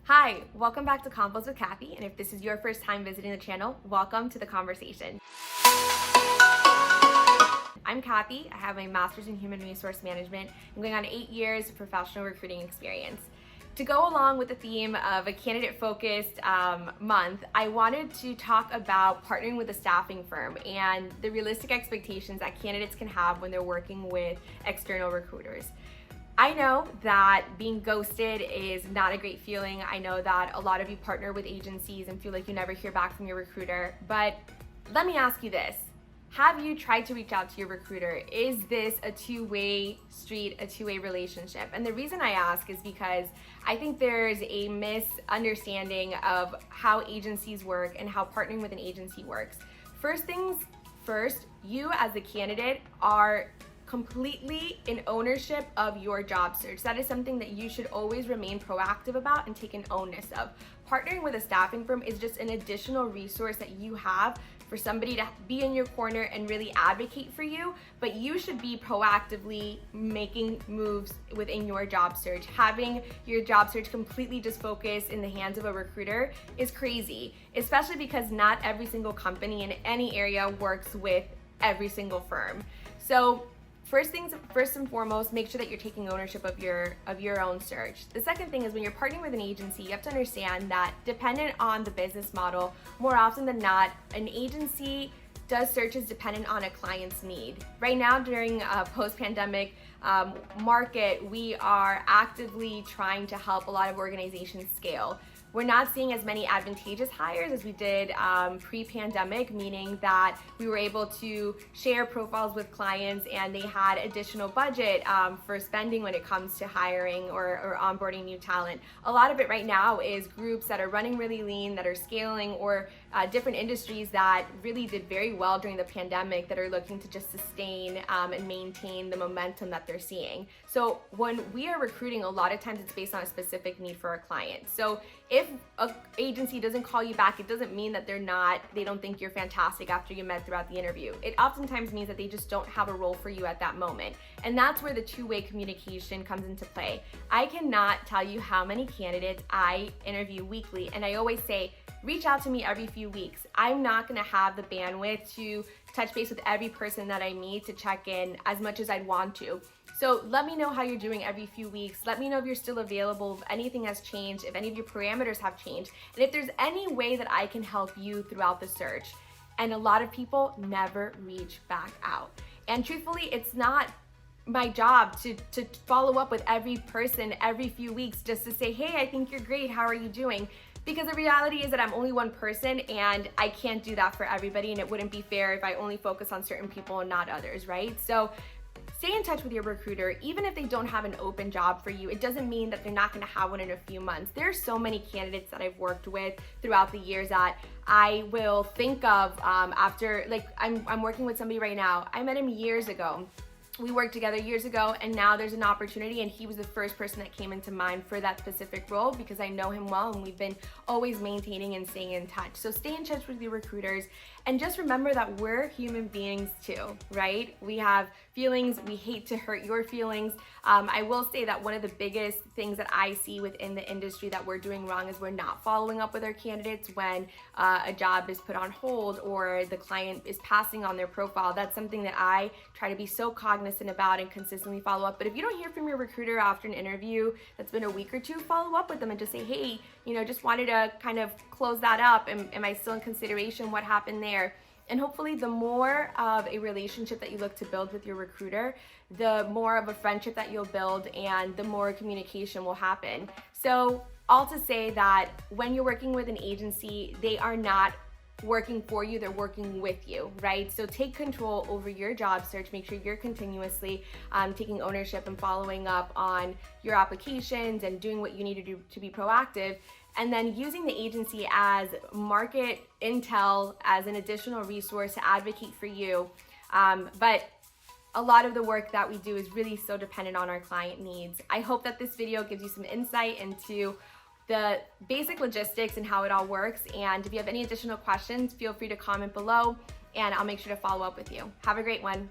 Hi, welcome back to Convos with Kathy, and if this is your first time visiting the channel, welcome to the conversation. I'm Kathy. I have my master's in human resource management. I'm going on 8 years of professional recruiting experience. To go along with the theme of a candidate-focused month, I wanted to talk about partnering with a staffing firm and the realistic expectations that candidates can have when they're working with external recruiters. I know that being ghosted is not a great feeling. I know that a lot of you partner with agencies and feel like you never hear back from your recruiter, but let me ask you this. Have you tried to reach out to your recruiter? Is this a two-way street, a two-way relationship? And the reason I ask is because I think there's a misunderstanding of how agencies work and how partnering with an agency works. First things first, you as a candidate are completely in ownership of your job search. That is something that you should always remain proactive about and take an onus of. Partnering with a staffing firm is just an additional resource that you have for somebody to be in your corner and really advocate for you, but you should be proactively making moves within your job search. Having your job search completely just focused in the hands of a recruiter is crazy, especially because not every single company in any area works with every single firm. So first and foremost, make sure that you're taking ownership of your own search. The second thing is when you're partnering with an agency, you have to understand that dependent on the business model, more often than not, an agency does searches dependent on a client's need. Right now, during a post-pandemic market, we are actively trying to help a lot of organizations scale. We're not seeing as many advantageous hires as we did pre-pandemic, meaning that we were able to share profiles with clients and they had additional budget for spending when it comes to hiring or onboarding new talent. A lot of it right now is groups that are running really lean, that are scaling, or different industries that really did very well during the pandemic that are looking to just sustain and maintain the momentum that they're seeing. So when we are recruiting, a lot of times it's based on a specific need for our client. So if an agency doesn't call you back, it doesn't mean that they don't think you're fantastic after you met throughout the interview. It oftentimes means that they just don't have a role for you at that moment. And that's where the two-way communication comes into play. I cannot tell you how many candidates I interview weekly, and I always say, reach out to me every few weeks. I'm not gonna have the bandwidth to touch base with every person that I meet to check in as much as I'd want to. So let me know how you're doing every few weeks. Let me know if you're still available, if anything has changed, if any of your parameters have changed, and if there's any way that I can help you throughout the search. And a lot of people never reach back out. And truthfully, it's not my job to follow up with every person every few weeks just to say, hey, I think you're great, how are you doing? Because the reality is that I'm only one person and I can't do that for everybody, and it wouldn't be fair if I only focus on certain people and not others, right? So stay in touch with your recruiter. Even if they don't have an open job for you, it doesn't mean that they're not gonna have one in a few months. There are so many candidates that I've worked with throughout the years that I will think of after, like I'm working with somebody right now. I met him years ago. We worked together years ago, and now there's an opportunity, and he was the first person that came into mind for that specific role because I know him well and we've been always maintaining and staying in touch. So stay in touch with your recruiters, and just remember that we're human beings too, right? We have feelings. We hate to hurt your feelings. I will say that one of the biggest things that I see within the industry that we're doing wrong is we're not following up with our candidates when a job is put on hold or the client is passing on their profile. That's something that I try to be so cognizant about and consistently follow up. But if you don't hear from your recruiter after an interview that's been a week or two, follow up with them and just say, hey, just wanted to kind of close that up. Am I still in consideration? What happened there? And hopefully the more of a relationship that you look to build with your recruiter, the more of a friendship that you'll build and the more communication will happen. So all to say that when you're working with an agency, they are not working for you, they're working with you, right? So take control over your job search. Make sure you're continuously taking ownership and following up on your applications and doing what you need to do to be proactive. And then using the agency as market intel, as an additional resource to advocate for you. But a lot of the work that we do is really so dependent on our client needs. I hope that this video gives you some insight into the basic logistics and how it all works. And if you have any additional questions, feel free to comment below and I'll make sure to follow up with you. Have a great one.